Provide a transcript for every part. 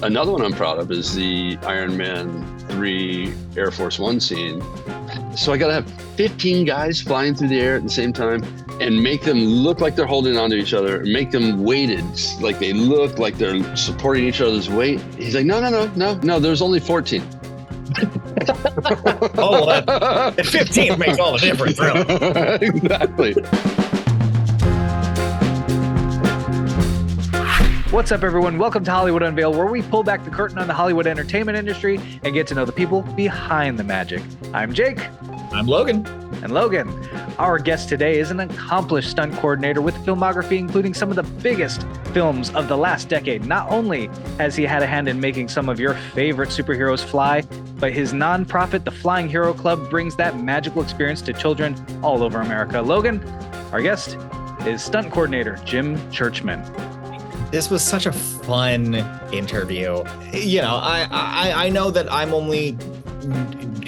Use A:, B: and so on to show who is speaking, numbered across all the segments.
A: Another one I'm proud of is the Iron Man 3 Air Force One scene. So I got to have 15 guys flying through the air at the same time and make them look like they're holding onto each other, make them weighted, like they look like they're supporting each other's weight. He's like, no, there's only 14.
B: Oh, that 15 makes all the difference, really.
A: Exactly.
C: What's up, everyone? Welcome to Hollywood Unveiled, where we pull back the curtain on the Hollywood entertainment industry and get to know the people behind the magic. I'm Jake.
B: I'm Logan.
C: And Logan, our guest today is an accomplished stunt coordinator with filmography including some of the biggest films of the last decade. Not only has he had a hand in making some of your favorite superheroes fly, but his nonprofit, the Flying Hero Club, brings that magical experience to children all over America. Logan, our guest, is stunt coordinator Jim Churchman.
B: This was such a fun interview. You know, I know that I'm only,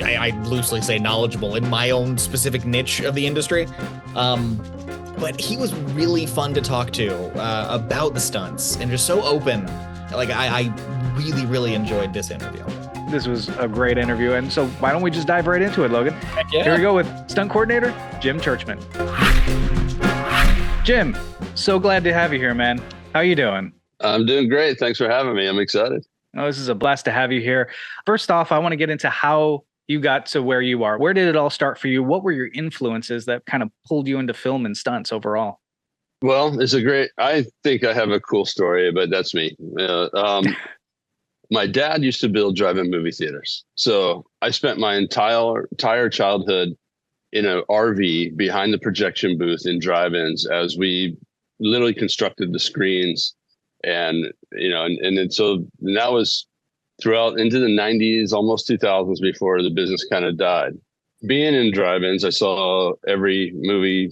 B: I loosely say knowledgeable in my own specific niche of the industry. But he was really fun to talk to about the stunts and just so open. Like, I really, really enjoyed this interview.
C: This was a great interview. And so why don't we just dive right into it, Logan?
B: Heck yeah.
C: Here we go with stunt coordinator Jim Churchman. Jim, so glad to have you here, man. How you doing?
A: I'm doing great. Thanks for having me. I'm excited.
C: Oh, this is a blast to have you here. First off, I want to get into how you got to where you are. Where did it all start for you? What were your influences that kind of pulled you into film and stunts overall?
A: Well, I think I have a cool story, but that's me. My dad used to build drive-in movie theaters. So I spent my entire childhood in an RV behind the projection booth in drive-ins as we literally constructed the screens. And so that was throughout into the 90s, almost 2000s, before the business kind of died. Being in drive-ins, I saw every movie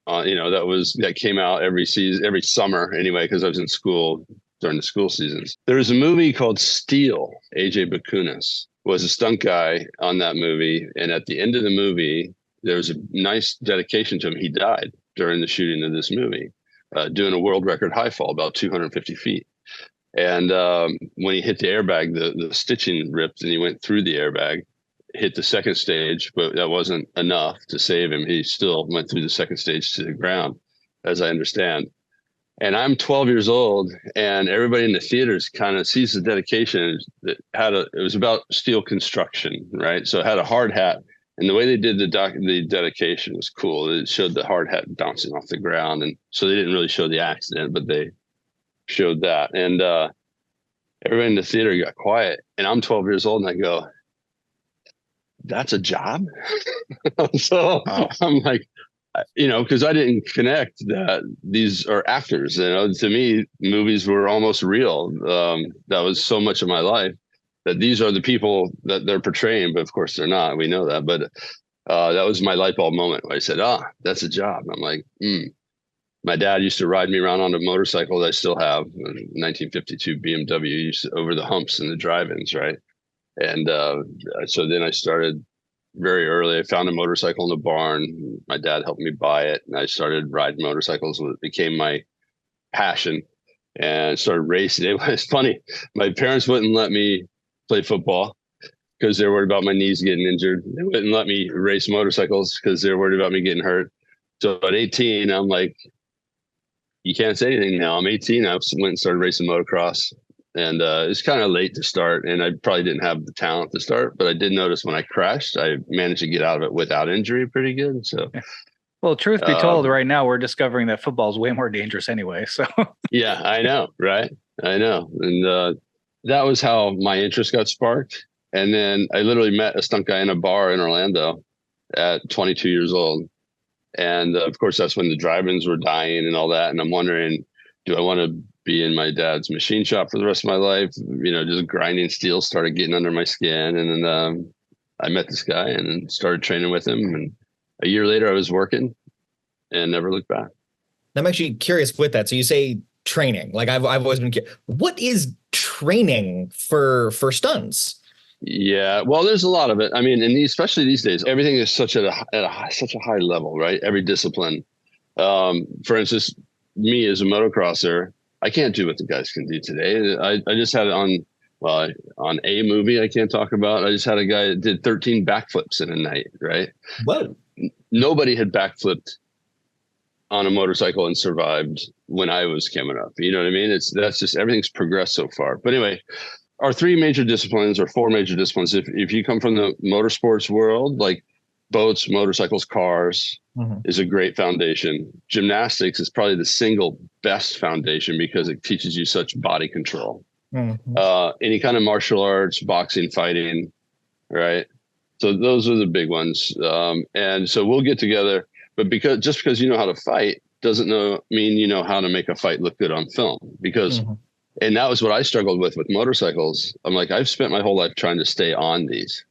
A: that came out every summer anyway, because I was in school during the school seasons. There was a movie called Steel. AJ Bakunas was a stunt guy on that movie, and at the end of the movie there was a nice dedication to him. He died during the shooting of this movie, doing a world record high fall, about 250 feet. And when he hit the airbag, the stitching ripped and he went through the airbag, hit the second stage, but that wasn't enough to save him. He still went through the second stage to the ground, as I understand. And I'm 12 years old, and everybody in the theaters kind of sees the dedication. It was about steel construction, right? So it had a hard hat. And the way they did the dedication was cool. It showed the hard hat bouncing off the ground. And so they didn't really show the accident, but they showed that. And everybody in the theater got quiet. And I'm 12 years old, and I go, that's a job? So wow. I'm like, because I didn't connect that these are actors. To me, movies were almost real. That was so much of my life. That these are the people that they're portraying, but of course they're not. We know that. But that was my light bulb moment where I said, that's a job. And I'm like, My dad used to ride me around on a motorcycle that I still have, a 1952 BMW, used to, over the humps in the drive-ins, right? And so then I started very early. I found a motorcycle in the barn. My dad helped me buy it, and I started riding motorcycles. It became my passion and started racing. It was funny. My parents wouldn't let me play football because they're worried about my knees getting injured. They wouldn't let me race motorcycles because they're worried about me getting hurt. So at 18, I'm like, you can't say anything now. I'm 18. I went and started racing motocross, and it's kind of late to start, and I probably didn't have the talent to start, but I did notice when I crashed, I managed to get out of it without injury pretty good. So,
C: well, truth be told, right now we're discovering that football is way more dangerous anyway. So
A: yeah, I know. Right. I know. And that was how my interest got sparked. And then I literally met a stunt guy in a bar in Orlando at 22 years old. And of course, that's when the drive-ins were dying and all that. And I'm wondering, do I want to be in my dad's machine shop for the rest of my life? Just grinding steel started getting under my skin. And then I met this guy and then started training with him. And a year later, I was working and never looked back.
B: I'm actually curious with that. So you say training, like I've always been curious. What is training for stunts?
A: Yeah, well, there's a lot of it. I mean, and especially these days, everything is such a high level, right? Every discipline. For instance, me as a motocrosser, I can't do what the guys can do today. I just had it on a movie I can't talk about. I just had a guy that did 13 backflips in a night, right?
B: Whoa.
A: Nobody had backflipped on a motorcycle and survived when I was coming up. You know what I mean? That's just, everything's progressed so far. But anyway, our three major disciplines or four major disciplines, if you come from the motorsports world, like boats, motorcycles, cars, is a great foundation. Gymnastics is probably the single best foundation because it teaches you such body control. Any kind of martial arts, boxing, fighting, right? So those are the big ones. And so we'll get together, but just because you know how to fight doesn't mean you know how to make a fight look good on film. Because, and that was what I struggled with motorcycles. I'm like, I've spent my whole life trying to stay on these.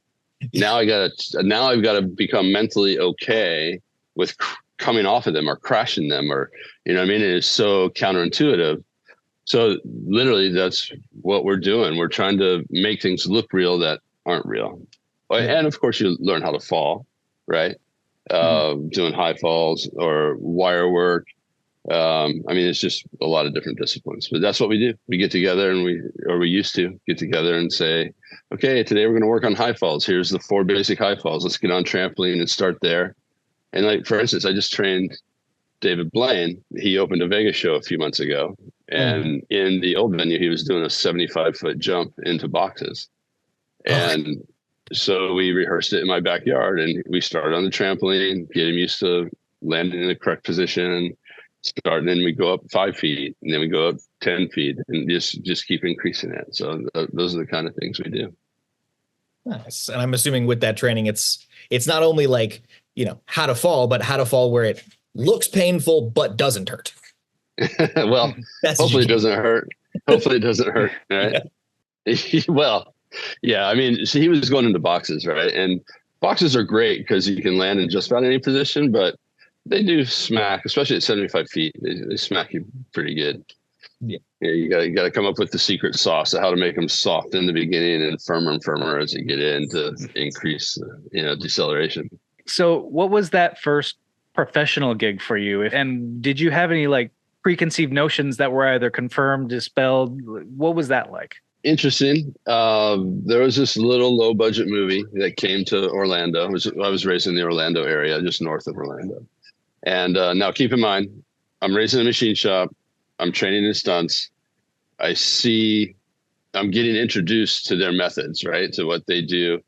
A: Now I've got to become mentally okay with coming off of them or crashing them, or, you know what I mean? It is so counterintuitive. So literally that's what we're doing. We're trying to make things look real that aren't real. And of course you learn how to fall, right? Doing high falls or wire work. I mean, it's just a lot of different disciplines, but that's what we do. We get together and we used to get together and say, okay, today we're going to work on high falls. Here's the 4 basic high falls. Let's get on trampoline and start there. And like, for instance, I just trained David Blaine. He opened a Vegas show a few months ago. And in the old venue, he was doing a 75-foot jump into boxes. And so we rehearsed it in my backyard and we started on the trampoline, get him used to landing in the correct position, and then we go up 5 feet and then we go up 10 feet and just keep increasing it. So those are the kind of things we do.
B: Nice. And I'm assuming with that training, it's not only like, you know, how to fall, but how to fall where it looks painful, but doesn't hurt.
A: Well, hopefully it doesn't hurt. Hopefully it doesn't hurt. Right. Yeah. Well, yeah. I mean, so he was going into boxes, right? And boxes are great because you can land in just about any position, but they do smack, especially at 75 feet. They smack you pretty good. Yeah. You got to come up with the secret sauce of how to make them soft in the beginning and firmer as you get in to increase, deceleration.
C: So what was that first professional gig for you? And did you have any like preconceived notions that were either confirmed, dispelled? What was that like?
A: Interesting. There was this little low budget movie that came to Orlando. I was raised in the Orlando area, just north of Orlando. And now keep in mind, I'm raised in a machine shop. I'm training in stunts. I'm getting introduced to their methods, right? To what they do.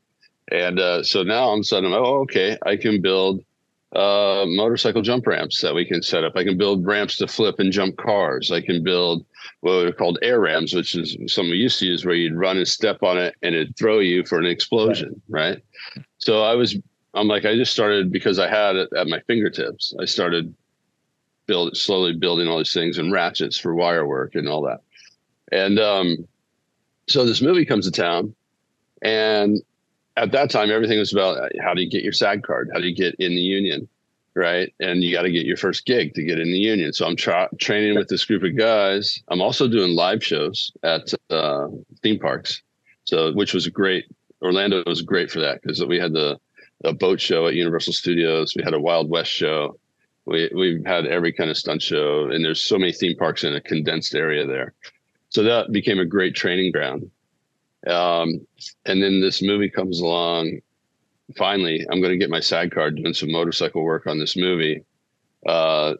A: And so now all of a sudden, okay, I can build motorcycle jump ramps that we can set up. I can build ramps to flip and jump cars. I can build what are called air rams, which is something we used to use where you'd run and step on it and it'd throw you for an explosion, right? So I just started because I had it at my fingertips. I started slowly building all these things and ratchets for wire work and all that. And so this movie comes to town, and at that time, everything was about how do you get your SAG card? How do you get in the union, right? And you got to get your first gig to get in the union. So I'm training with this group of guys. I'm also doing live shows at theme parks, which was great. Orlando was great for that because we had a boat show at Universal Studios. We had a Wild West show. We've had every kind of stunt show, and there's so many theme parks in a condensed area there. So that became a great training ground. And then this movie comes along. Finally, I'm going to get my SAG card doing some motorcycle work on this movie. And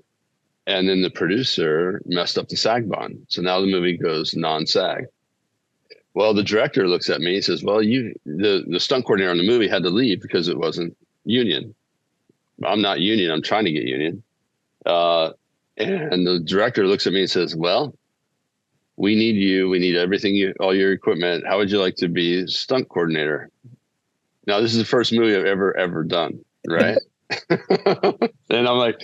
A: then the producer messed up the SAG bond. So now the movie goes non-SAG. Well, the director looks at me and says, well, the stunt coordinator on the movie had to leave because it wasn't union. I'm not union. I'm trying to get union. And the director looks at me and says, well, we need you. We need everything, all your equipment. How would you like to be stunt coordinator? Now, this is the first movie I've ever done, right? And I'm like,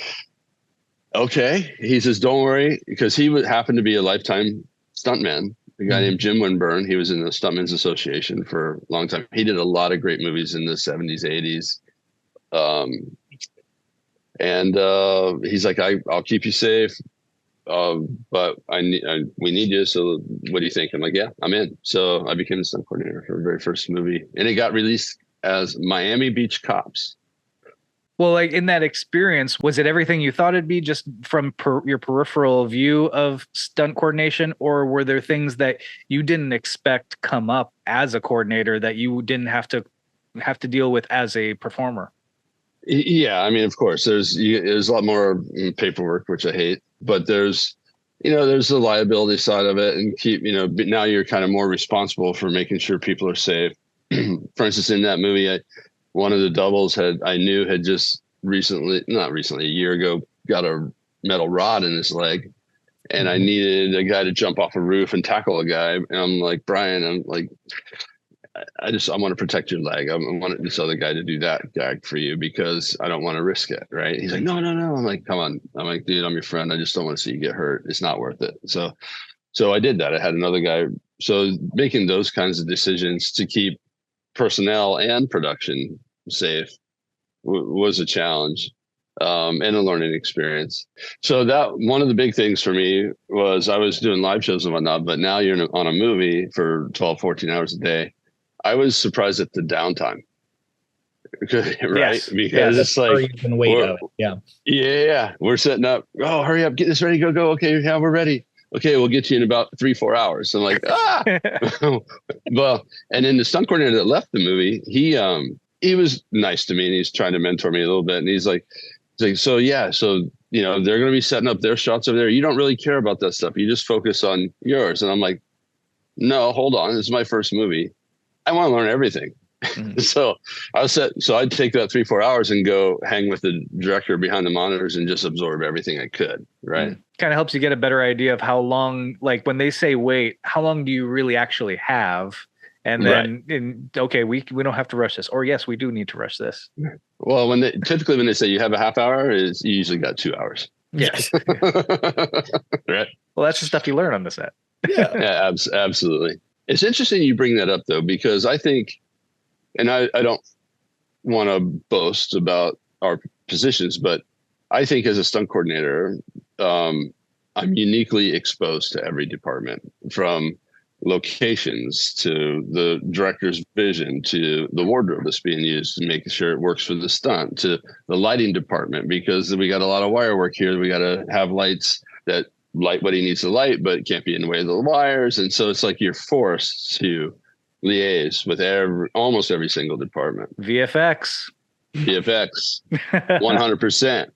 A: okay. He says, don't worry, because he would happen to be a lifetime stuntman. A guy named Jim Winburn. He was in the Stuntmen's Association for a long time. He did a lot of great movies in the 70s, 80s. And he's like, I'll keep you safe. But we need you. So what do you think? I'm like, yeah, I'm in. So I became the stunt coordinator for the very first movie, and it got released as Miami Beach Cops.
C: Well, like in that experience, was it everything you thought it'd be just from your peripheral view of stunt coordination, or were there things that you didn't expect come up as a coordinator that you didn't have to deal with as a performer?
A: Yeah, I mean, of course, there's a lot more paperwork, which I hate, but there's the liability side of it, and now you're kind of more responsible for making sure people are safe. For instance, in that movie, one of the doubles I knew had just not recently, a year ago, got a metal rod in his leg, and I needed a guy to jump off a roof and tackle a guy. And I'm like, Brian, I want to protect your leg. I want this other guy to do that gag for you because I don't want to risk it. Right. He's like, no. I'm like, come on. I'm like, dude, I'm your friend. I just don't want to see you get hurt. It's not worth it. So I did that. I had another guy. So making those kinds of decisions to keep personnel and production safe was a challenge, and a learning experience. So that one of the big things for me was I was doing live shows and whatnot, but now you're on a movie for 12, 14 hours a day. I was surprised at the downtime. Right?
C: Yes.
A: Because it's like,
B: yeah,
A: we're setting up. Oh, hurry up, get this ready, go. Okay, yeah, we're ready. Okay, we'll get you in about 3-4 hours. I'm like, well, and then the stunt coordinator that left the movie, he was nice to me, and he's trying to mentor me a little bit. And he's like, so they're going to be setting up their shots over there. You don't really care about that stuff. You just focus on yours. And I'm like, no, hold on. This is my first movie. I want to learn everything. Mm-hmm. So I'd take that 3-4 hours and go hang with the director behind the monitors and just absorb everything I could. Right. Mm-hmm.
C: Kind of helps you get a better idea of how long, like when they say wait, how long do you really actually have? And then, okay, we don't have to rush this, or yes, we do need to rush this.
A: Well, typically when they say you have a half hour, you usually got 2 hours.
C: Yes.
A: Right.
C: Well, that's the stuff you learn on the set.
A: Yeah, absolutely. It's interesting you bring that up though, because I think, and I don't want to boast about our positions, but I think as a stunt coordinator, I'm uniquely exposed to every department, from locations to the director's vision to the wardrobe that's being used and making sure it works for the stunt, to the lighting department, because we got a lot of wire work here. We got to have lights that light what he needs to light, but it can't be in the way of the wires. And so it's like you're forced to liaise with almost every single department.
C: VFX,
A: 100%.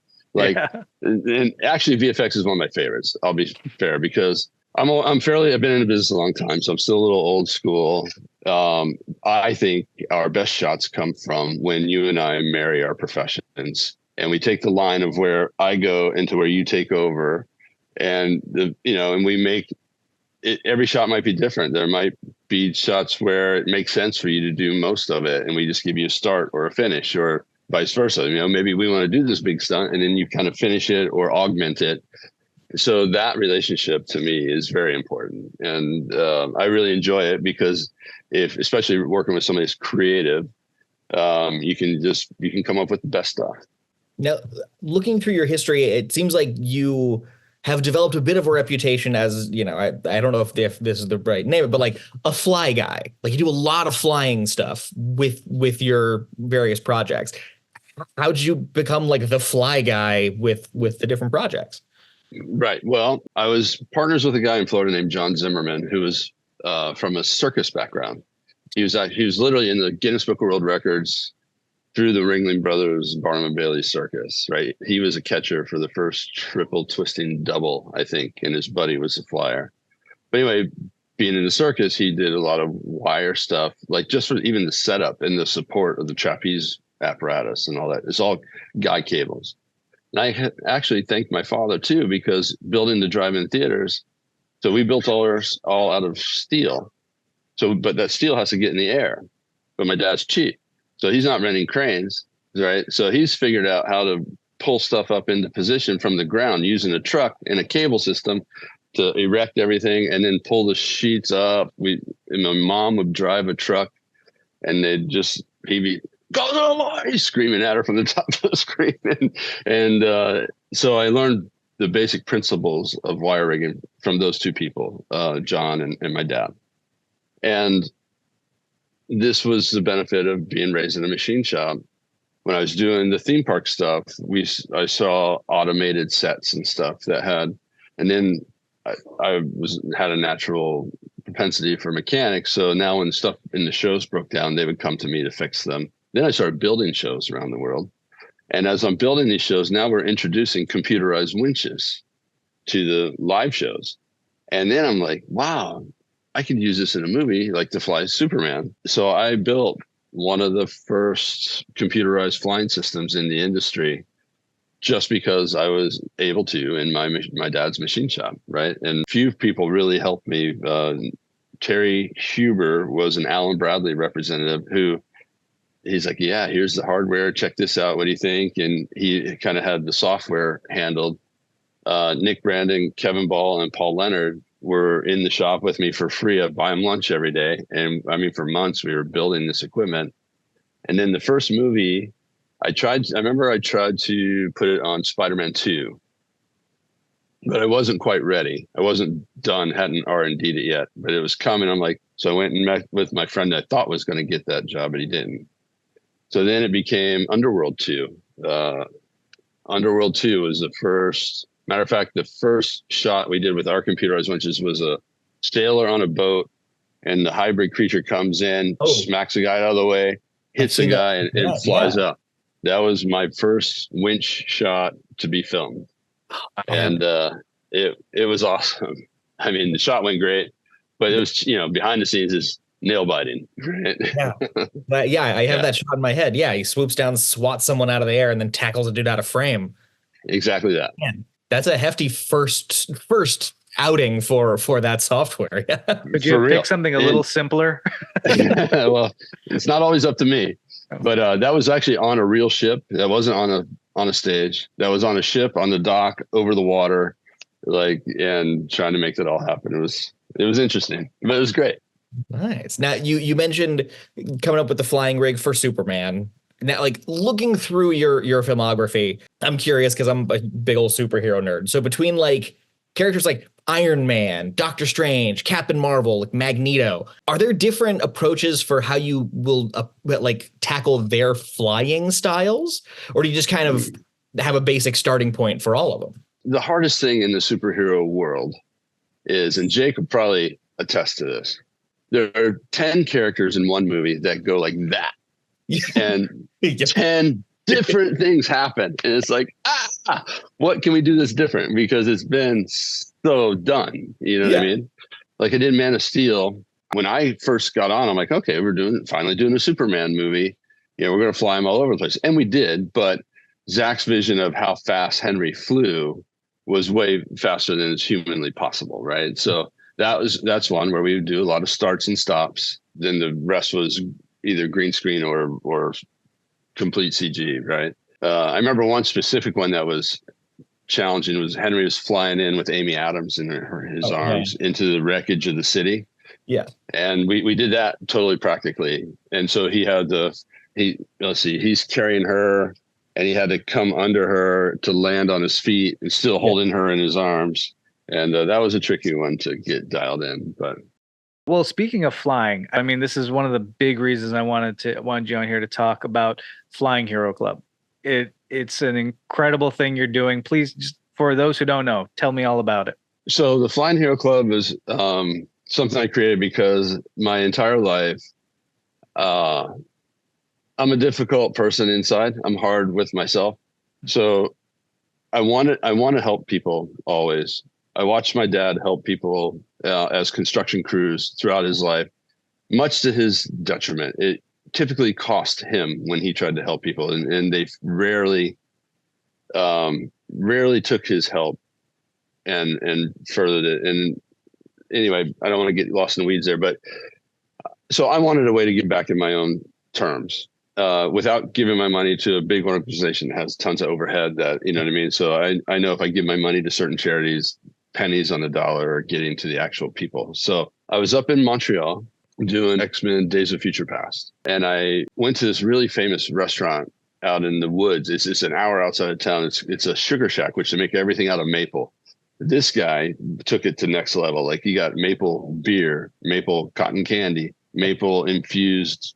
A: And actually VFX is one of my favorites. I'll be fair, because I've been in the business a long time, so I'm still a little old school. I think our best shots come from when you and I marry our professions and we take the line of where I go into where you take over, and and we make it. Every shot might be different. There might be shots where it makes sense for you to do most of it, and we just give you a start or a finish, or vice versa. Maybe we want to do this big stunt, and then you kind of finish it or augment it. So that relationship to me is very important, and I really enjoy it, because especially working with somebody who's creative, you can come up with the best stuff.
B: Now, looking through your history, it seems like you have developed a bit of a reputation as, I don't know if this is the right name, but like a fly guy. Like you do a lot of flying stuff with your various projects. How did you become like the fly guy with the different projects?
A: Right. Well, I was partners with a guy in Florida named John Zimmerman, who was from a circus background. He was literally in the Guinness Book of World Records through the Ringling Brothers Barnum and Bailey Circus. Right. He was a catcher for the first triple twisting double, I think, and his buddy was a flyer. But anyway, being in the circus, he did a lot of wire stuff, like just for even the setup and the support of the trapeze apparatus and all that. It's all guy cables. And I actually thanked my father too, because building the drive-in theaters, so we built ours all out of steel. But that steel has to get in the air. But my dad's cheap, so he's not renting cranes, right? So he's figured out how to pull stuff up into position from the ground using a truck and a cable system to erect everything, and then pull the sheets up. My mom would drive a truck, and he'd be, go to the line, screaming at her from the top of the screen. And so I learned the basic principles of wire rigging from those two people, John and my dad. And this was the benefit of being raised in a machine shop when I was doing the theme park stuff, I saw automated sets and stuff that had, and then I had a natural propensity for mechanics. So now when stuff in the shows broke down, they would come to me to fix them. Then I started building shows around the world. And as I'm building these shows, now we're introducing computerized winches to the live shows. And then I'm like, wow, I could use this in a movie, like to fly Superman. So I built one of the first computerized flying systems in the industry just because I was able to in my dad's machine shop, right? And few people really helped me. Terry Huber was an Allen Bradley representative who he's like, yeah, here's the hardware. Check this out. What do you think? And he kind of had the software handled. Nick Brandon, Kevin Ball, and Paul Leonard were in the shop with me for free. I'd buy them lunch every day. And I mean, for months we were building this equipment. And then the first movie I remember I tried to put it on Spider-Man 2, but I wasn't quite ready. I wasn't done, hadn't R&D'd it yet, but it was coming. I'm like, so I went and met with my friend I thought was going to get that job, but he didn't. So then it became Underworld 2. Underworld 2 was the first. Matter of fact, the first shot we did with our computerized winches was a sailor on a boat, and the hybrid creature comes in, smacks a guy out of the way, hits a guy, and it flies out. That was my first winch shot to be filmed, and it was awesome. I mean, the shot went great, but it was behind the scenes is nail biting. Right?
B: Yeah, I have that shot in my head. Yeah, he swoops down, swats someone out of the air, and then tackles a dude out of frame.
A: Exactly that.
B: Man. That's a hefty first outing for that software.
C: Could you pick something a little simpler?
A: Well, it's not always up to me, but that was actually on a real ship. That wasn't on a stage. That was on a ship on the dock over the water, and trying to make that all happen. It was interesting, but it was great.
B: Nice. Now you mentioned coming up with the flying rig for Superman. Now, looking through your filmography, I'm curious because I'm a big old superhero nerd. So between characters like Iron Man, Doctor Strange, Captain Marvel, Magneto, are there different approaches for how you will tackle their flying styles, or do you just kind of have a basic starting point for all of them?
A: The hardest thing in the superhero world is, and Jake would probably attest to this, there are 10 characters in one movie that go like that. And 10 different things happen. And it's like, what can we do that's different? Because it's been so done. You know what I mean? Like I did Man of Steel. When I first got on, I'm like, okay, we're finally doing a Superman movie. We're going to fly him all over the place. And we did. But Zach's vision of how fast Henry flew was way faster than is humanly possible. Right. So that's one where we would do a lot of starts and stops. Then the rest was either green screen or complete CG, right? I remember one specific one that was challenging was Henry was flying in with Amy Adams in his arms into the wreckage of the city.
B: Yeah.
A: And we did that totally practically. And so he's carrying her and he had to come under her to land on his feet and still holding her in his arms. And that was a tricky one to get dialed in, but.
C: Well, speaking of flying, I mean, this is one of the big reasons I wanted you on here to talk about Flying Hero Club. It's an incredible thing you're doing. Please, just for those who don't know, tell me all about it.
A: So the Flying Hero Club is something I created because my entire life, I'm a difficult person inside. I'm hard with myself. So I want to help people always. I watched my dad help people as construction crews throughout his life, much to his detriment. It typically cost him when he tried to help people, and they rarely took his help and furthered it. And anyway, I don't want to get lost in the weeds there, but so I wanted a way to give back in my own terms without giving my money to a big organization that has tons of overhead that, you know what I mean? So I know if I give my money to certain charities, pennies on the dollar are getting to the actual people. So I was up in Montreal doing X-Men Days of Future Past. And I went to this really famous restaurant out in the woods. It's an hour outside of town. It's a sugar shack, which they make everything out of maple. This guy took it to next level. Like you got maple beer, maple cotton candy, maple infused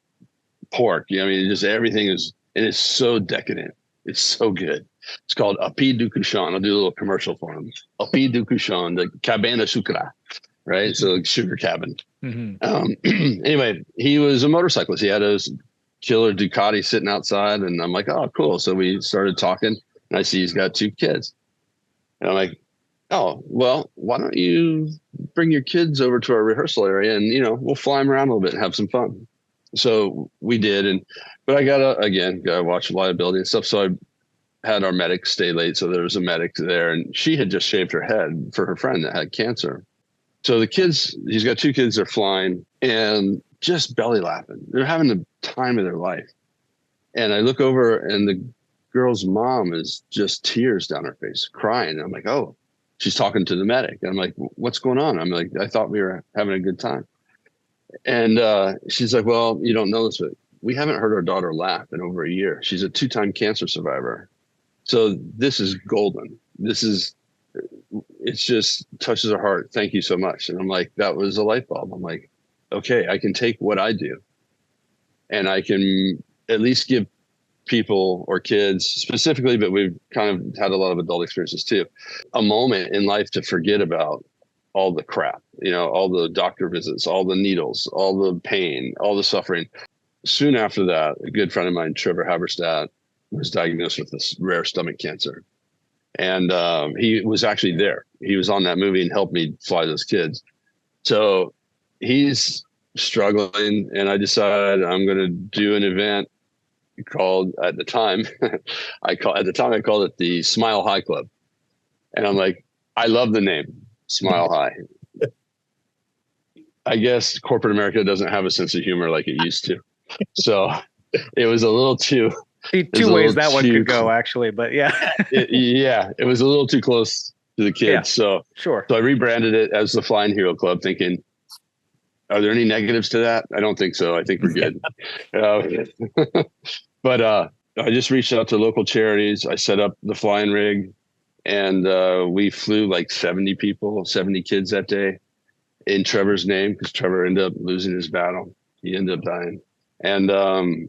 A: pork. I mean, just everything is and it's so decadent. It's so good. It's called Api du Couchon. I'll do a little commercial for him. Api du Couchon, the cabana sucra, right? So like sugar cabin. Anyway, he was a motorcyclist. He had a killer Ducati sitting outside, and I'm like, oh, cool. So we started talking, and I see he's got 2 kids. And I'm like, oh, well, why don't you bring your kids over to our rehearsal area, and, we'll fly them around a little bit and have some fun. So we did. But I gotta watch liability and stuff. So I had our medic stay late. So there was a medic there, and she had just shaved her head for her friend that had cancer. So the kids, he's got 2 kids, they're flying and just belly laughing. They're having the time of their life. And I look over, and the girl's mom is just tears down her face, crying. And I'm like, oh, she's talking to the medic. And I'm like, what's going on? I'm like, I thought we were having a good time. And she's like, well, you don't know this, but we haven't heard our daughter laugh in over a year. She's a 2-time cancer survivor. So this is golden. It just touches her heart. Thank you so much. And I'm like, that was a light bulb. I'm like, okay, I can take what I do, and I can at least give people or kids specifically, but we've kind of had a lot of adult experiences too, a moment in life to forget about all the crap, all the doctor visits, all the needles, all the pain, all the suffering. Soon after that, a good friend of mine, Trevor Haberstadt, was diagnosed with this rare stomach cancer. And he was actually there. He was on that movie and helped me fly those kids. So he's struggling, and I decided I'm going to do an event called, at the time, I called it the Smile High Club. And I'm like, I love the name, Smile High. I guess corporate America doesn't have a sense of humor like it used to. So it was a little too...
C: Two ways that one could go, actually, but yeah.
A: It was a little too close to the kids.
C: Yeah,
A: so
C: sure.
A: So I rebranded it as the Flying Hero Club, thinking, are there any negatives to that? I don't think so. I think we're good. But I just reached out to local charities. I set up the flying rig, and we flew like 70 kids that day in Trevor's name, because Trevor ended up losing his battle. He ended up dying. And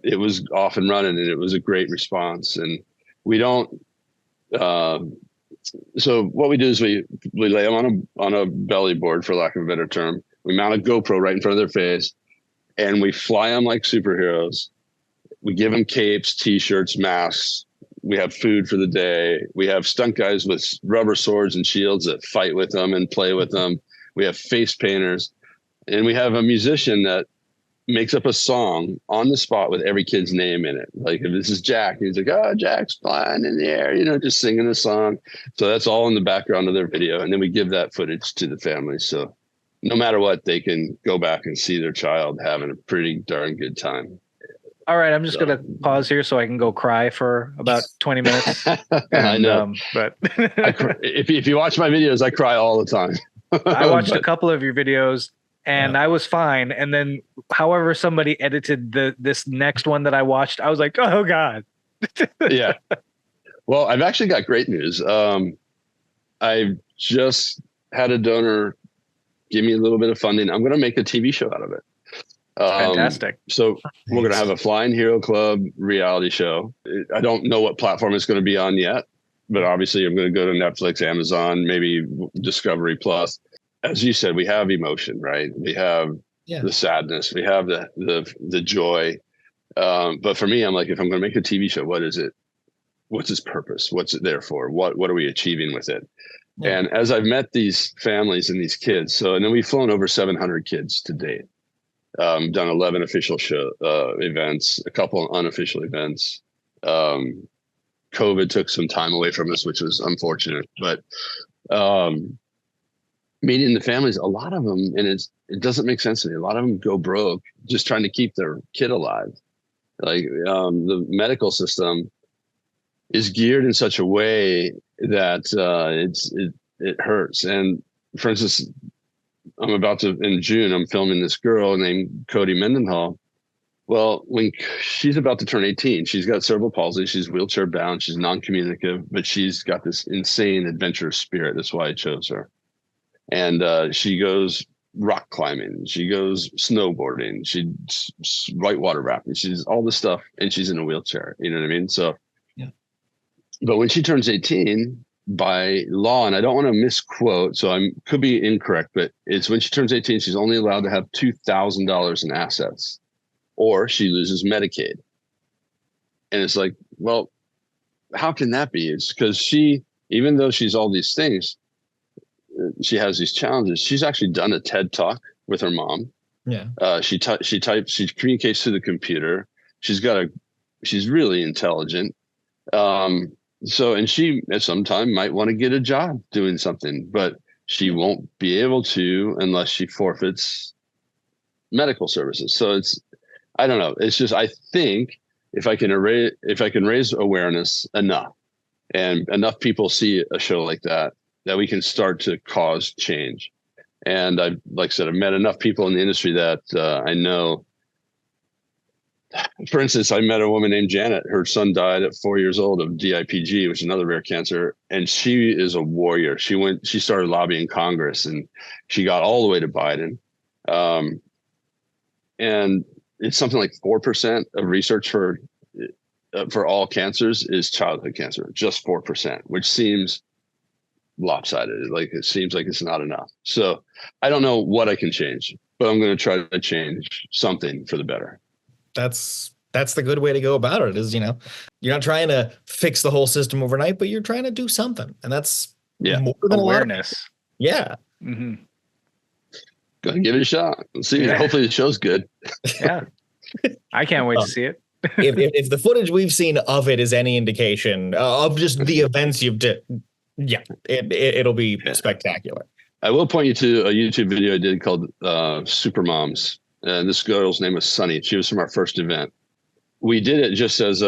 A: it was off and running, and it was a great response. And we don't, so what we do is we lay them on a belly board, for lack of a better term. We mount a GoPro right in front of their face, and we fly them like superheroes. We give them capes, t-shirts, masks. We have food for the day. We have stunt guys with rubber swords and shields that fight with them and play with them. We have face painters, and we have a musician that makes up a song on the spot with every kid's name in it. Like, if this is Jack, he's like, oh, Jack's flying in the air, just singing the song. So that's all in the background of their video. And then we give that footage to the family. So no matter what, they can go back and see their child having a pretty darn good time.
C: All right, I'm just going to pause here so I can go cry for about 20 minutes. And,
A: I know.
C: But
A: if you watch my videos, I cry all the time.
C: I watched a couple of your videos, and I was fine. And then, however, somebody edited this next one that I watched, I was like, oh God.
A: Yeah. Well, I've actually got great news. I just had a donor give me a little bit of funding. I'm going to make a TV show out of it.
C: Fantastic.
A: So we're going to have a Flying Hero Club reality show. I don't know what platform it's going to be on yet, but obviously I'm going to go to Netflix, Amazon, maybe Discovery Plus. As you said, we have emotion, right? We have the sadness, we have the joy. But for me, I'm like, if I'm going to make a TV show, what is it? What's its purpose? What's it there for? What are we achieving with it? Yeah. And as I've met these families and these kids, and then we've flown over 700 kids to date. Done 11 official events, a couple unofficial events. COVID took some time away from us, which was unfortunate. But meeting the families, a lot of them, and it doesn't make sense to me. A lot of them go broke just trying to keep their kid alive. Like the medical system is geared in such a way that it hurts. And for instance, in June, I'm filming this girl named Cody Mendenhall. Well, when she's about to turn 18, she's got cerebral palsy. She's wheelchair bound. She's non-communicative, but she's got this insane adventurous spirit. That's why I chose her. And she goes rock climbing. She goes snowboarding. She's whitewater rafting. She's all this stuff, and she's in a wheelchair. You know what I mean? So,
B: yeah.
A: But when she turns 18, by law, and I don't want to misquote, so I could be incorrect, but it's when she turns 18, she's only allowed to have $2,000 in assets, or she loses Medicaid. And it's like, well, how can that be? It's because she, even though she's all these things, she has these challenges. She's actually done a TED Talk with her mom.
B: Yeah.
A: She types, she communicates through the computer. She's really intelligent. So, and she at some time might want to get a job doing something, but she won't be able to unless she forfeits medical services. So I don't know. It's just, I think if I can raise awareness enough, and enough people see a show like that we can start to cause change. And like I said, I've met enough people in the industry that I know. For instance, I met a woman named Janet. Her son died at 4 years old of DIPG, which is another rare cancer. And she is a warrior. She started lobbying Congress, and she got all the way to Biden. And it's something like 4% of research for all cancers is childhood cancer, just 4%, which seems lopsided. Like, it seems like it's not enough. So I don't know what I can change, but I'm going to try to change something for the better.
B: That's the good way to go about it, is, you're not trying to fix the whole system overnight, but you're trying to do something. And that's more than
C: awareness.
B: Yeah.
C: Mm-hmm.
A: Gonna give it a shot. Let's see. Yeah. Hopefully the show's good.
C: Yeah. I can't wait to see it.
B: if the footage we've seen of it is any indication of just the events you've did, it'll be spectacular.
A: I will point you to a YouTube video I did called Super Moms. And this girl's name was Sunny. She was from our first event. We did it just as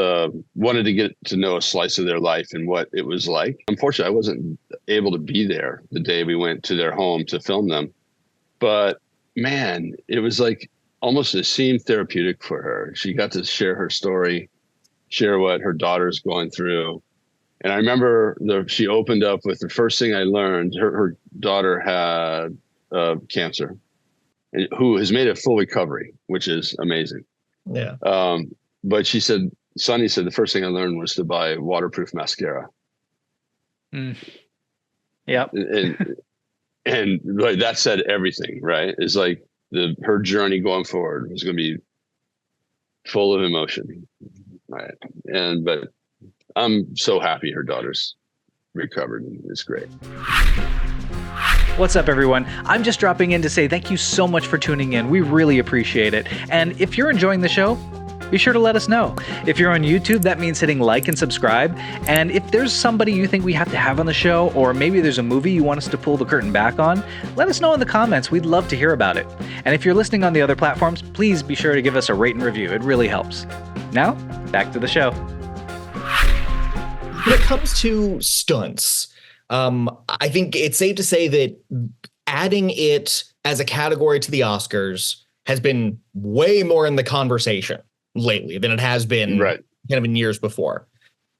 A: wanted to get to know a slice of their life and what it was like. Unfortunately, I wasn't able to be there the day we went to their home to film them. But man, it was like almost it seemed therapeutic for her. She got to share her story, share what her daughter's going through. And I remember she opened up with the first thing I learned. Her daughter had cancer, who has made a full recovery, which is amazing.
B: Yeah.
A: But Sunny said, the first thing I learned was to buy waterproof mascara.
C: Mm. Yep.
A: And like that said everything, right? It's like her journey going forward was going to be full of emotion, right? But I'm so happy her daughter's recovered. It's great.
C: What's up, everyone? I'm just dropping in to say thank you so much for tuning in. We really appreciate it. And if you're enjoying the show, be sure to let us know. If you're on YouTube, that means hitting like and subscribe. And if there's somebody you think we have to have on the show, or maybe there's a movie you want us to pull the curtain back on, let us know in the comments. We'd love to hear about it. And if you're listening on the other platforms, please be sure to give us a rate and review. It really helps. Now, back to the show.
B: When it comes to stunts, I think it's safe to say that adding it as a category to the Oscars has been way more in the conversation lately than it has been kind of in years before.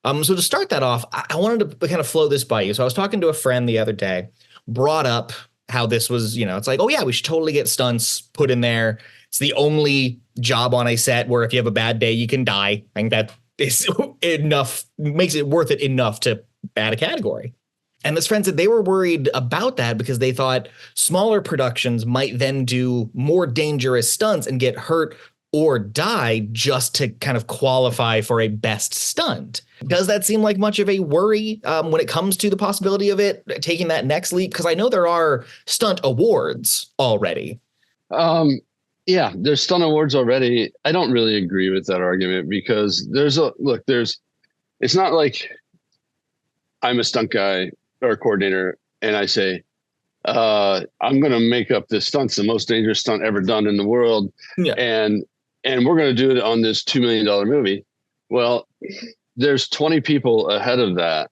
B: So to start that off, I wanted to kind of flow this by you. So I was talking to a friend the other day, brought up how this was, it's like, oh yeah, we should totally get stunts put in there. It's the only job on a set where if you have a bad day, you can die. I think that is enough, makes it worth it enough to add a category. And this friend said they were worried about that because they thought smaller productions might then do more dangerous stunts and get hurt or die just to kind of qualify for a best stunt. Does that seem like much of a worry when it comes to the possibility of it taking that next leap? Because I know there are stunt awards already.
A: Yeah, there's stunt awards already. I don't really agree with that argument because it's not like I'm a stunt guy or a coordinator and I say, I'm going to make up this stunt's the most dangerous stunt ever done in the world. Yeah. And we're going to do it on this $2 million movie. Well, there's 20 people ahead of that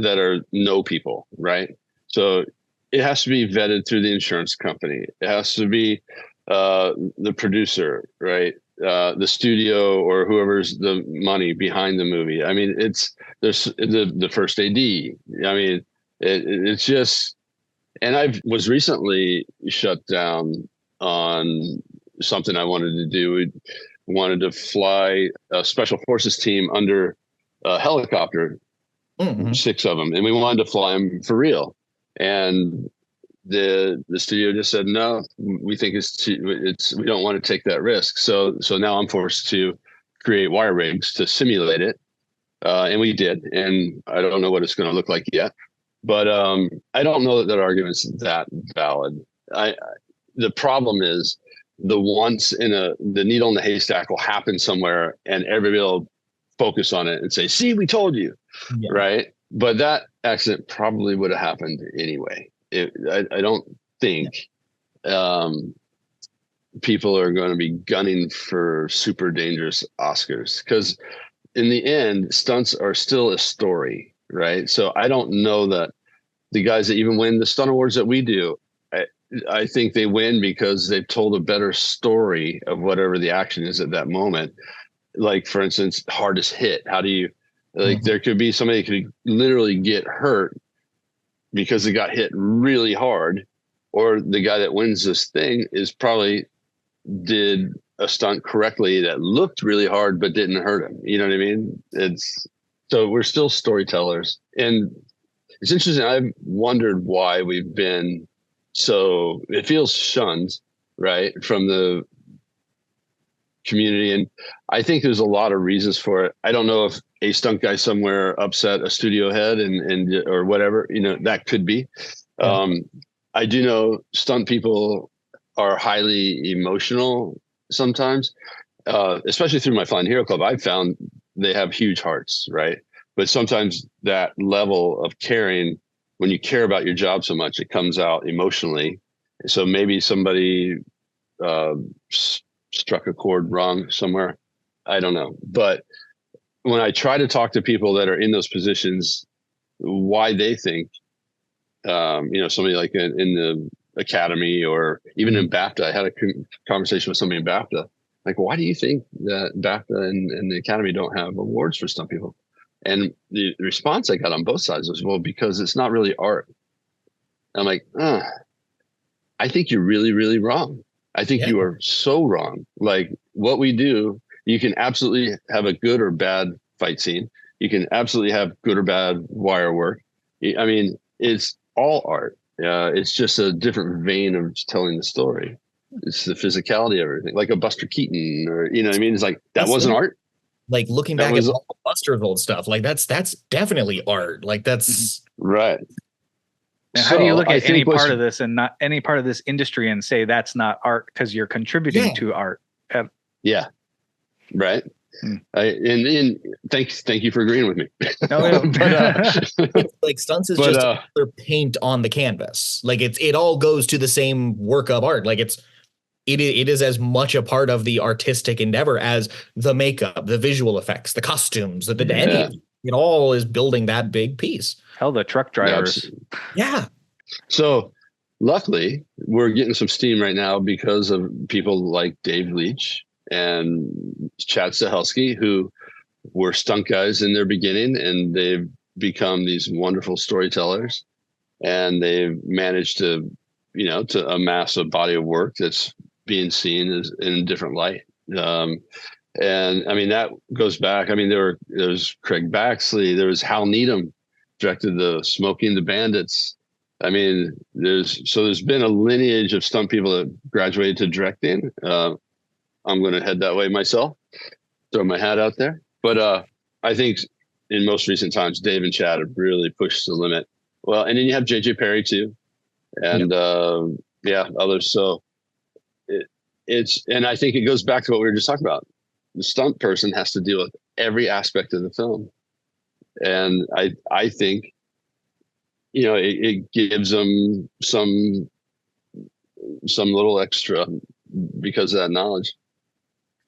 A: are no people, right? So it has to be vetted through the insurance company. It has to be the producer, right? The studio or whoever's the money behind the movie. I mean, there's the first AD. I mean, it's just, And I was recently shut down on something I wanted to do. We wanted to fly a special forces team under a helicopter, 6 of them, and we wanted to fly them for real. And the studio just said, no, we think we don't want to take that risk. So now I'm forced to create wire rigs to simulate it. And we did. And I don't know what it's going to look like yet, but I don't know that argument's that valid. The problem is the needle in the haystack will happen somewhere and everybody will focus on it and say, see, we told you. Yeah. Right. But that accident probably would have happened anyway. I don't think people are going to be gunning for super dangerous Oscars, because in the end, stunts are still a story, right? So I don't know that the guys that even win the stunt awards that we do, I think they win because they've told a better story of whatever the action is at that moment. Like, for instance, hardest hit. How do you, like, there could be somebody who could literally get hurt because they got hit really hard, or the guy that wins this thing is probably did a stunt correctly that looked really hard but didn't hurt him. You know what I mean? So we're still storytellers, and it's interesting. I've wondered why we've been so, it feels shunned, right, from the community. And I think there's a lot of reasons for it. I don't know if a stunt guy somewhere upset a studio head and or whatever, that could be. I do know stunt people are highly emotional sometimes, especially through my Flying Hero Club. I've found they have huge hearts, right? But sometimes that level of caring, when you care about your job so much, it comes out emotionally. So maybe somebody struck a chord wrong somewhere. I don't know. But when I try to talk to people that are in those positions, why they think, somebody like in the Academy or even in BAFTA, I had a conversation with somebody in BAFTA. Like, why do you think that BAFTA and the Academy don't have awards for stunt people? And the response I got on both sides was, well, because it's not really art. I'm like, I think you're really, really wrong. I think you are so wrong. Like, what we do, you can absolutely have a good or bad fight scene. You can absolutely have good or bad wire work. I mean, it's all art. It's just a different vein of telling the story. It's the physicality of everything, like a Buster Keaton, or what I mean? It's like, that wasn't art.
B: Like, looking back at Buster's old stuff, like that's definitely art. Like, that's
A: right.
C: And how do you look at any part of this and not any part of this industry and say that's not art because you're contributing to art?
A: Yeah. Right. And thank you for agreeing with me.
C: No,
B: but like, stunts is just another paint on the canvas. Like, it all goes to the same work of art. Like, it is as much a part of the artistic endeavor as the makeup, the visual effects, the costumes, it all is building that big piece.
C: Hell, the truck drivers.
B: Yeah.
A: So luckily we're getting some steam right now because of people like Dave Leach and Chad Stahelski, who were stunt guys in their beginning, and they've become these wonderful storytellers, and they've managed to amass a body of work that's being seen as in a different light. And I mean, that goes back. I mean, there's Craig Baxley, there was Hal Needham, directed the Smoking the Bandits. I mean, there's been a lineage of stunt people that graduated to directing. I'm going to head that way myself, throw my hat out there. But I think in most recent times, Dave and Chad have really pushed the limit. Well, and then you have JJ Perry too, and others. So and I think it goes back to what we were just talking about. The stunt person has to deal with every aspect of the film. And I think, it gives them some little extra because of that knowledge.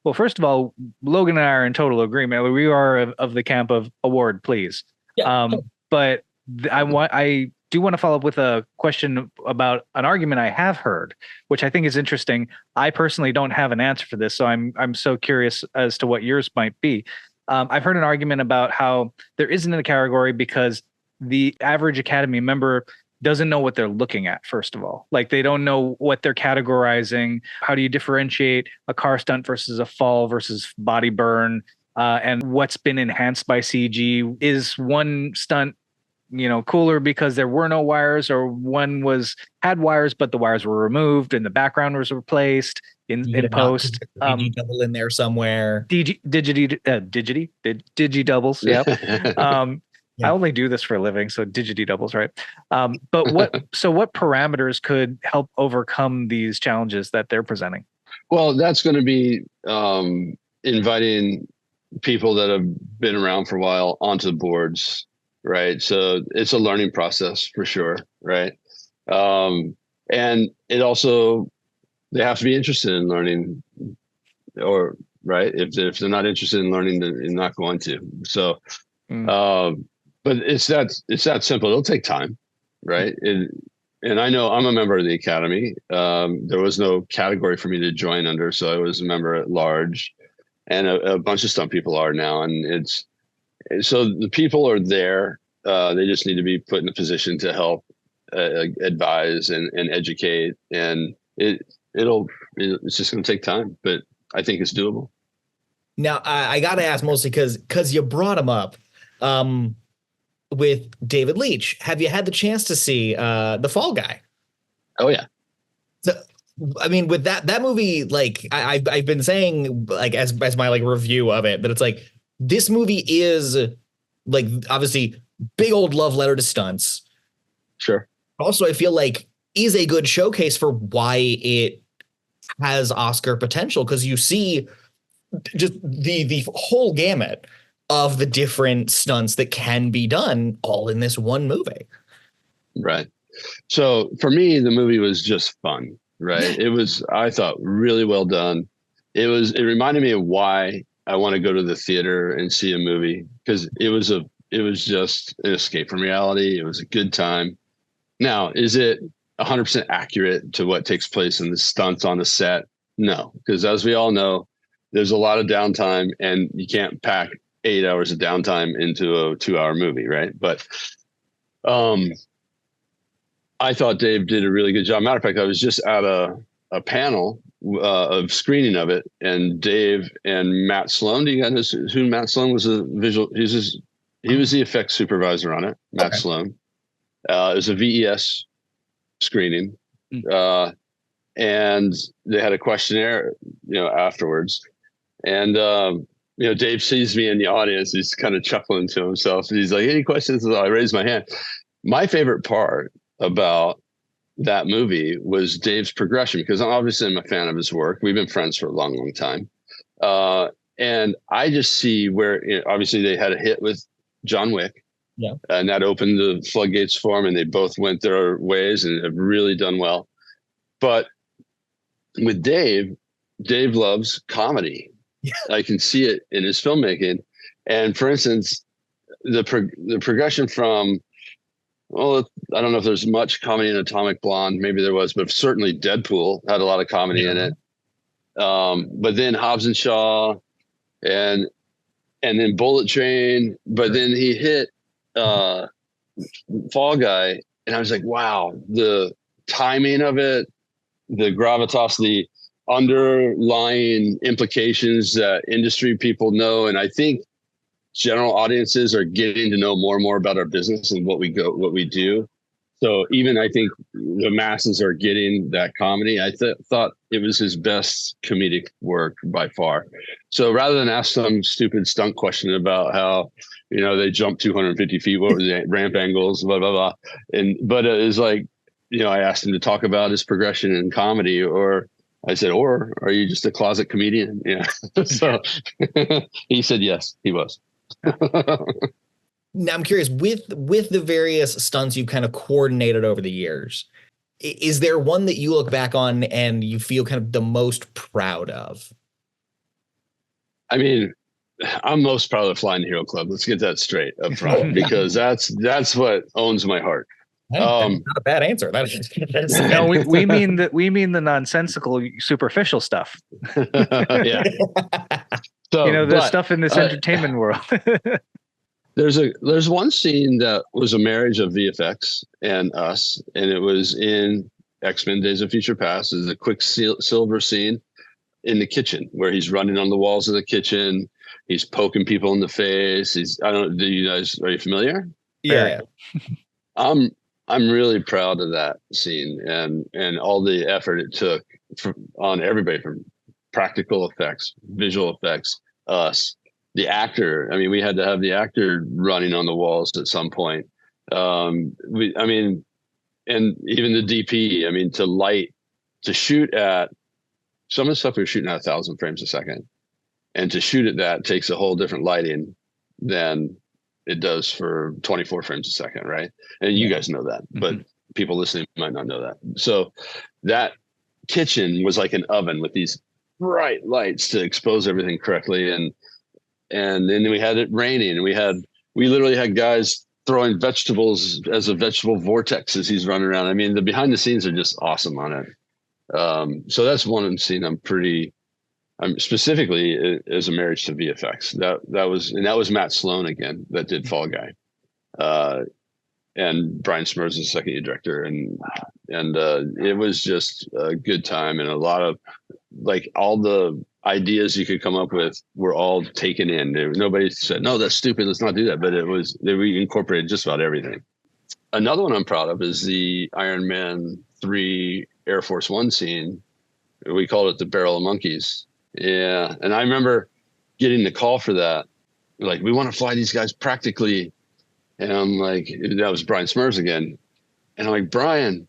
C: Well, first of all, Logan and I are in total agreement. We are of the camp of award, please. Yeah. But I do want to follow up with a question about an argument I have heard, which I think is interesting. I personally don't have an answer for this, so I'm so curious as to what yours might be. I've heard an argument about how there isn't a category because the average Academy member doesn't know what they're looking at, first of all. Like, they don't know what they're categorizing. How do you differentiate a car stunt versus a fall versus body burn? And what's been enhanced by CG? Is one stunt, cooler because there were no wires, or one had wires, but the wires were removed and the background was replaced in post.
B: Digi double in there somewhere.
C: Digi doubles. Yep. I only do this for a living, so digi doubles, right? But what parameters could help overcome these challenges that they're presenting?
A: Well, that's going to be inviting people that have been around for a while onto the boards, right? So it's a learning process for sure, right? And it also, they have to be interested in learning, or right? If they're not interested in learning, then they're not going to. So, but it's that simple. It'll take time, right? And I know I'm a member of the Academy. There was no category for me to join under, so I was a member at large, and a bunch of stunt people are now. And so the people are there. They just need to be put in a position to help advise and educate. And it's just going to take time, but I think it's doable.
B: Now, I got to ask mostly because you brought him up. With David Leitch, have you had the chance to see The Fall Guy?
A: Oh yeah.
B: So, I mean, with that movie, like I've been saying, like as my like review of it, that it's like this movie is like obviously big old love letter to stunts.
A: Sure.
B: Also, I feel like is a good showcase for why it has Oscar potential, because you see just the whole gamut of the different stunts that can be done all in this one movie.
A: Right. So for me, the movie was just fun, right? It was, I thought, really well done. It reminded me of why I want to go to the theater and see a movie, because it was just an escape from reality. It was a good time. Now, is it 100% accurate to what takes place in the stunts on the set? No, because as we all know, there's a lot of downtime, and you can't pack 8 hours of downtime into a 2-hour movie, right? But I thought Dave did a really good job. Matter of fact, I was just at a panel of screening of it, and Dave and Matt Sloan. Do you guys know who Matt Sloan was? He was the effects supervisor on it. Matt Sloan. It was a VES screening, and they had a questionnaire, afterwards, and. Dave sees me in the audience. He's kind of chuckling to himself. He's like, any questions? So I raised my hand. My favorite part about that movie was Dave's progression, because obviously I'm a fan of his work. We've been friends for a long, long time. And I just see where, obviously they had a hit with John Wick.
B: Yeah.
A: And that opened the floodgates for him, and they both went their ways and have really done well. But with Dave loves comedy. Yeah. I can see it in his filmmaking. And for instance, the progression from, well, I don't know if there's much comedy in Atomic Blonde. Maybe there was, but certainly Deadpool had a lot of comedy in it. But then Hobbs and Shaw and then Bullet Train. But then he hit Fall Guy. And I was like, wow, the timing of it, the gravitas, the underlying implications that industry people know. And I think general audiences are getting to know more and more about our business and what we do. So even I think the masses are getting that comedy. I thought it was his best comedic work by far. So rather than ask some stupid stunt question about how, they jumped 250 feet, what were the ramp angles, blah, blah, blah. But it was like, I asked him to talk about his progression in comedy, or I said, or are you just a closet comedian? Yeah. So he said, yes, he was.
B: Now I'm curious, with the various stunts you've kind of coordinated over the years, is there one that you look back on and you feel kind of the most proud of? I
A: mean, I'm most proud of Flying Hero Club. Let's get that straight up front, because that's what owns my heart.
B: That's not a bad answer.
C: No, we mean the nonsensical, superficial stuff.
A: Yeah. So,
C: the stuff in this entertainment world.
A: There's one scene that was a marriage of VFX and us, and it was in X-Men Days of Future Past. Is a quick silver scene in the kitchen where he's running on the walls of the kitchen. He's poking people in the face. Are you familiar?
B: Yeah.
A: I'm really proud of that scene and all the effort it took on everybody, from practical effects, visual effects, us. The actor, I mean, we had to have the actor running on the walls at some point. And even the DP, I mean, to shoot at some of the stuff we were shooting at 1,000 frames a second, and to shoot at that takes a whole different lighting than it does for 24 frames a second, right? And you guys know that, but people listening might not know that. So that kitchen was like an oven with these bright lights to expose everything correctly, and then we had it raining, and we literally had guys throwing vegetables as a vegetable vortex as he's running around. I mean, the behind the scenes are just awesome on it. So that's one scene I'm specifically as a marriage to VFX. That was Matt Sloan again that did Fall Guy, and Brian Smurs is the second year director, and it was just a good time, and a lot of, like, all the ideas you could come up with were all taken in. Nobody said, no, that's stupid, let's not do that. But we incorporated just about everything. Another one I'm proud of is the Iron Man 3 Air Force One scene. We called it the Barrel of Monkeys. Yeah. And I remember getting the call for that. Like, we want to fly these guys practically. And I'm like, that was Brian Smurs again. And I'm like, Brian,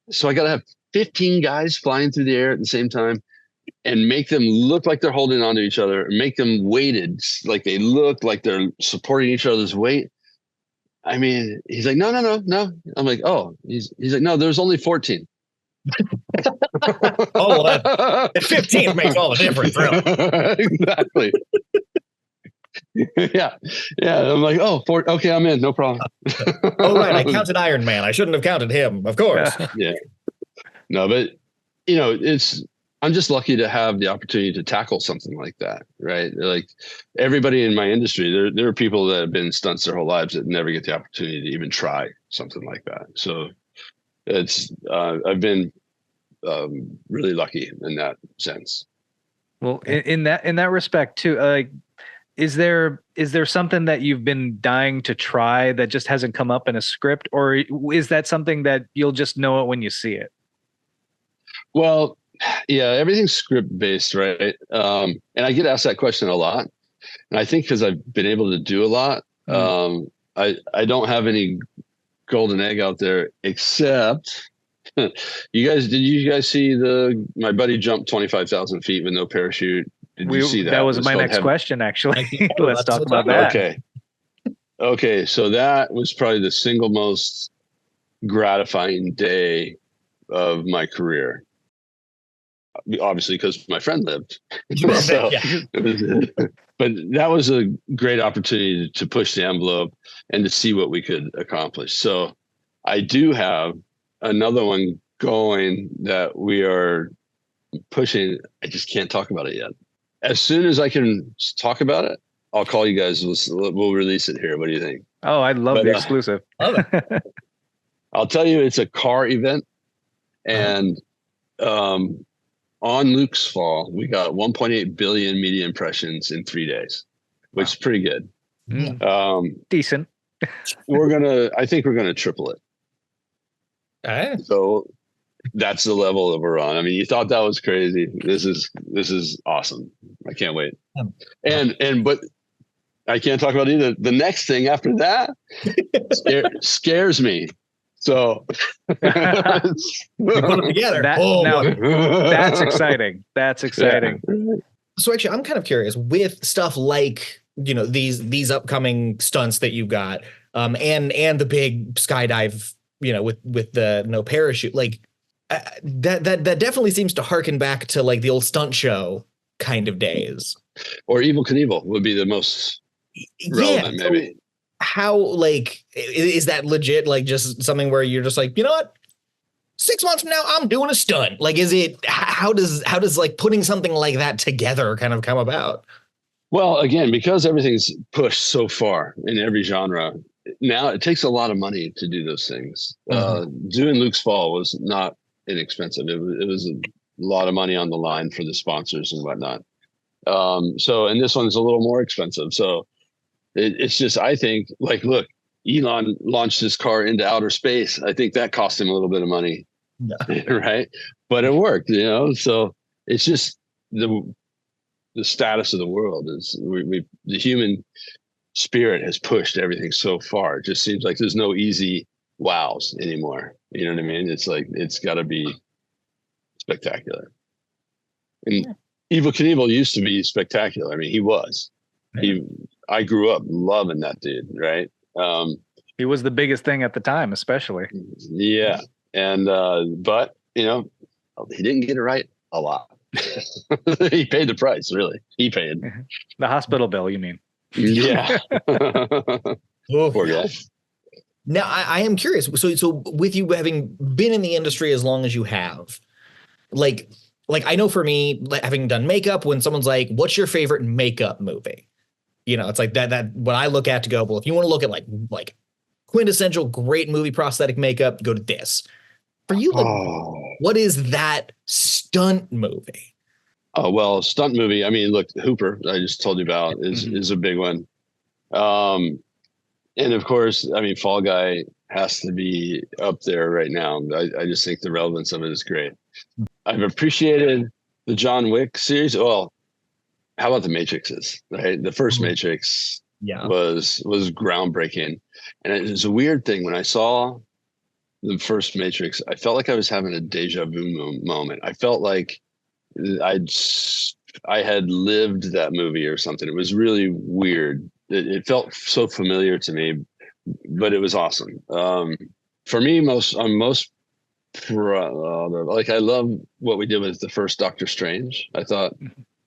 A: so I got to have 15 guys flying through the air at the same time and make them look like they're holding onto each other, and make them weighted, like they look like they're supporting each other's weight. I mean, he's like, no. I'm like, oh, he's like, no, there's only 14.
B: Oh, that 15 makes all the difference, really.
A: Exactly. Yeah. I'm like, okay, I'm in, no problem.
B: Oh, right, I counted Iron Man. I shouldn't have counted him, of course.
A: Yeah. No, but I'm just lucky to have the opportunity to tackle something like that, right? Like, everybody in my industry, there are people that have been in stunts their whole lives that never get the opportunity to even try something like that. So I've been really lucky in that sense.
C: Well, in that respect too, is there something that you've been dying to try that just hasn't come up in a script, or is that something that you'll just know it when you see it? Well,
A: yeah, everything's script based, right? And I get asked that question a lot, and I think because I've been able to do a lot, I don't have any golden egg out there, except did you guys see my buddy jumped 25,000 feet with no parachute? Did you see that?
C: That was my next question, actually. Let's talk about that.
A: Okay. So that was probably the single most gratifying day of my career. Obviously, because my friend lived. So, but that was a great opportunity to push the envelope and to see what we could accomplish. So I do have another one going that we are pushing. I just can't talk about it yet. As soon as I can talk about it, I'll call you guys. We'll release it here. What do you think?
C: Oh, I'd love the exclusive.
A: I'll tell you, it's a car event, and on Luke's Fall, we got 1.8 billion media impressions in 3 days, which is pretty good.
C: Decent.
A: I think we're gonna triple it.
C: All right.
A: So that's the level that we're on. I mean, you thought that was crazy. This is awesome. I can't wait. But I can't talk about either. The next thing after that scares me. So
B: we put them together.
C: That's exciting. That's exciting.
B: Yeah. So actually, I'm kind of curious with stuff like, these upcoming stunts that you've got, and the big skydive, with the no parachute, like that definitely seems to harken back to like the old stunt show kind of days.
A: Or Evel Knievel would be the most relevant, maybe.
B: How, like, is that legit? Like, just something where you're just like, you know what? 6 months from now, I'm doing a stunt. Like, how does like putting something like that together kind of come about?
A: Well, again, because everything's pushed so far in every genre, now it takes a lot of money to do those things. Doing Luke's Fall was not inexpensive. It was a lot of money on the line for the sponsors and whatnot. And this one's a little more expensive. So it's just, I think, like, look, Elon launched his car into outer space. I think that cost him a little bit of money, right? But it worked, So it's just the status of the world is the human spirit has pushed everything so far. It just seems like there's no easy wows anymore. You know what I mean? It's like, it's got to be spectacular. And Evel Knievel used to be spectacular. I mean, he was. I grew up loving that dude, right?
C: He was the biggest thing at the time, especially.
A: Yeah. And but he didn't get it right a lot. He paid the price, really. He paid.
C: The hospital bill, you mean?
A: Yeah. Poor guy.
B: Now, I am curious. So with you having been in the industry as long as you have, like I know for me, having done makeup, when someone's like, what's your favorite makeup movie? It's like that what I look at to go, well, if you want to look at like quintessential great movie prosthetic makeup, go to this. For you, what is that stunt movie?
A: Oh, well, stunt movie. I mean, look, Hooper, I just told you about, is a big one. And of course, I mean, Fall Guy has to be up there right now. I just think the relevance of it is great. I've appreciated the John Wick series. Well, how about the Matrixes, right? The first Matrix was groundbreaking. And it was a weird thing. When I saw the first Matrix, I felt like I was having a deja vu moment. I felt like I had lived that movie or something. It was really weird. It felt so familiar to me, but it was awesome. For me, I love what we did with the first Doctor Strange. I thought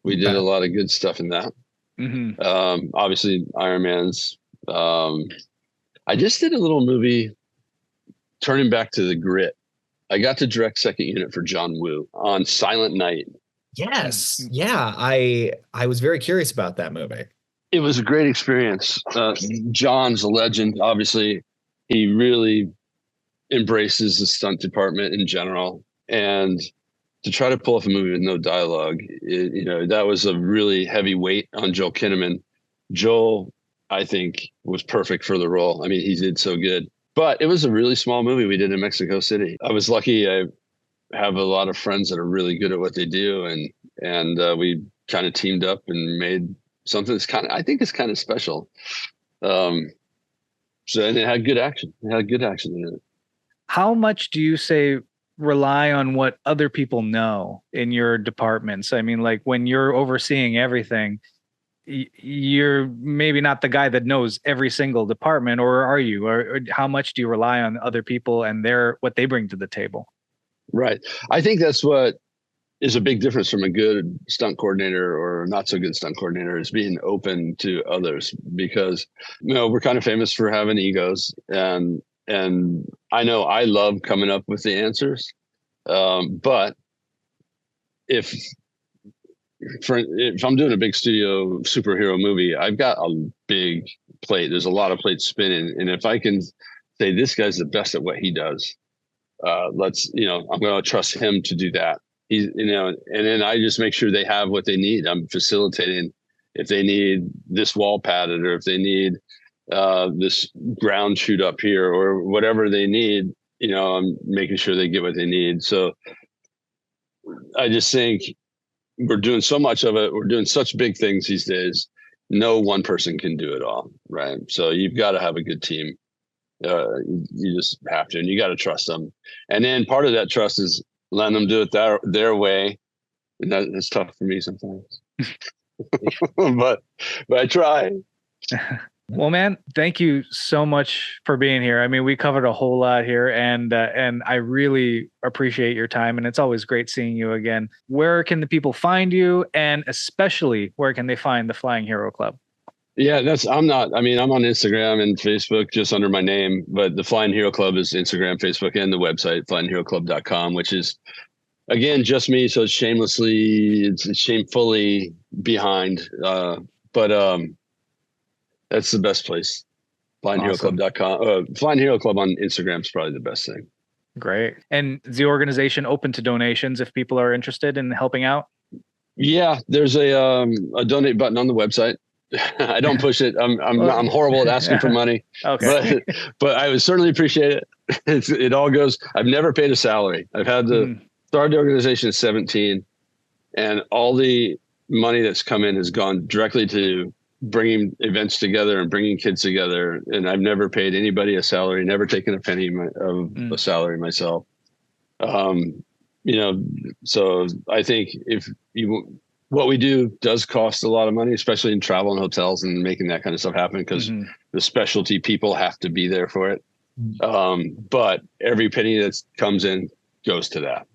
A: we did a lot of good stuff in that. Obviously, Iron Man's. I just did a little movie, Turning Back to the Grit. I got to direct second unit for John Woo on Silent Night.
B: Yes. Yeah. I was very curious about that movie.
A: It was a great experience. John's a legend. Obviously, he really embraces the stunt department in general. And to try to pull off a movie with no dialogue, that was a really heavy weight on Joel Kinnaman. Joel, I think, was perfect for the role. I mean, he did so good. But it was a really small movie we did in Mexico City. I was lucky. I have a lot of friends that are really good at what they do, and we kind of teamed up and made something that's I think it's kind of special. And it had good action. It had good action in it.
C: How much do you say rely on what other people know in your departments? I mean, like when you're overseeing everything, you're maybe not the guy that knows every single department, or are you? Or how much do you rely on other people and what they bring to the table? Right.
A: I think that's what is a big difference from a good stunt coordinator or a not so good stunt coordinator, is being open to others, because we're kind of famous for having egos, and I know I love coming up with the answers, but if I'm doing a big studio superhero movie, I've got a big plate. There's a lot of plates spinning. And if I can say, this guy's the best at what he does, I'm going to trust him to do that. And then I just make sure they have what they need. I'm facilitating if they need this wall padded, or if they need this ground shoot up here, or whatever they need, I'm making sure they get what they need. So I just think we're doing so much of it. We're doing such big things these days. No one person can do it all, right? So you've got to have a good team. You just have to, and you got to trust them. And then part of that trust is letting them do it their way. And that's tough for me sometimes. but I try.
C: Well, man, thank you so much for being here. I mean, we covered a whole lot here, and I really appreciate your time. And it's always great seeing you again. Where can the people find you, and especially where can they find the Flying Hero Club?
A: Yeah, I'm on Instagram and Facebook just under my name, but the Flying Hero Club is Instagram, Facebook, and the website, flyingheroclub.com, which is, again, just me. So it's shamefully behind But that's the best place. FlyingHeroClub.com. Flying Hero Club on Instagram is probably the best thing.
C: Great. And is the organization open to donations if people are interested in helping out?
A: Yeah, there's a donate button on the website. I don't push it. I'm horrible at asking for money.
C: Okay.
A: But I would certainly appreciate it. It all goes. I've never paid a salary. I've had to start the organization at 17, and all the money that's come in has gone directly to bringing events together and bringing kids together. And I've never paid anybody a salary, never taken a penny of a salary myself. So I think what we do does cost a lot of money, especially in travel and hotels and making that kind of stuff happen, because the specialty people have to be there for it. But every penny that comes in goes to that.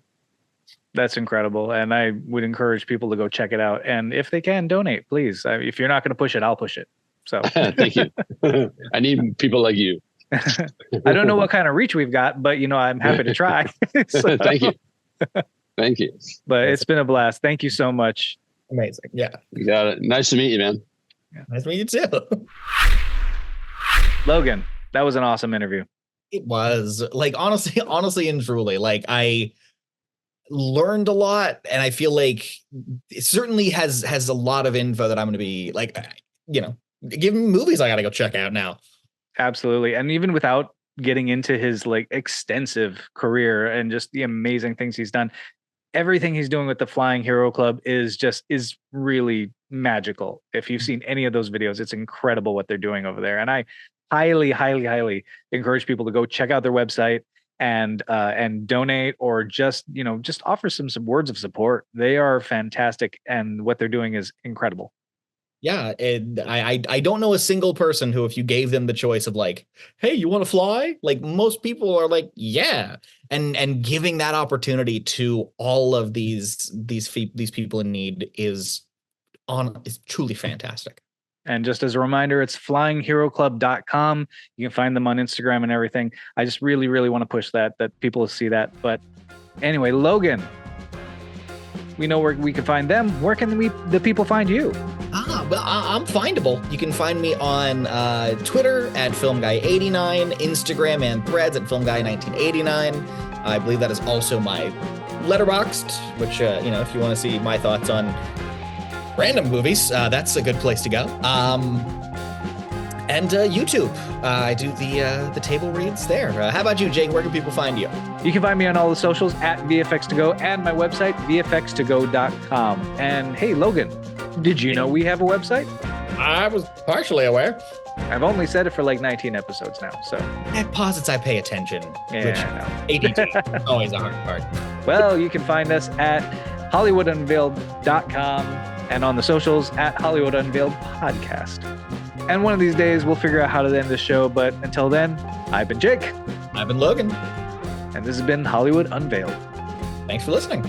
C: That's incredible. And I would encourage people to go check it out. And if they can, donate, please. If you're not going to push it, I'll push it. So
A: thank you. I need people like you.
C: I don't know what kind of reach we've got, but I'm happy to try. So,
A: thank you. Thank you.
C: But it's been a blast. Thank you so much.
B: Amazing. Yeah.
A: You got it. Nice to meet you, man.
B: Yeah, nice to meet you too.
C: Logan, that was an awesome interview.
B: It was, like, honestly and truly, like, I learned a lot, and I feel like it certainly has a lot of info that I'm going to be like, give me movies I got to go check out now. Absolutely. And even without getting into his like extensive career and just the amazing things he's done, everything he's doing with the Flying Hero Club is really magical. If you've seen any of those videos, it's incredible what they're doing over there. And I highly, highly, highly encourage people to go check out their website and donate, or just offer some words of support. They are fantastic, and what they're doing is incredible. Yeah, and I don't know a single person who, if you gave them the choice of like, hey, you want to fly? Like, most people are like, yeah. And giving that opportunity to all of these people in need is truly fantastic. And just as a reminder, it's flyingheroclub.com. You can find them on Instagram and everything. I just really, really want to push that people see that. But anyway, Logan, we know where we can find them. Where can the people find you? Well, I'm findable. You can find me on Twitter at FilmGuy89, Instagram and Threads at FilmGuy1989. I believe that is also my Letterboxd, which, if you want to see my thoughts on random movies, that's a good place to go. And YouTube, I do the table reads there. How about you, Jake? Where can people find you? You can find me on all the socials at VFX2Go and my website, VFX2Go.com. And hey, Logan, did you know we have a website? I was partially aware. I've only said it for like 19 episodes now, so. It posits I pay attention. Yeah, which ADD, always a hard part. Well, you can find us at HollywoodUnveiled.com and on the socials at Hollywood Unveiled Podcast. And one of these days, we'll figure out how to end the show. But until then, I've been Jake. I've been Logan. And this has been Hollywood Unveiled. Thanks for listening.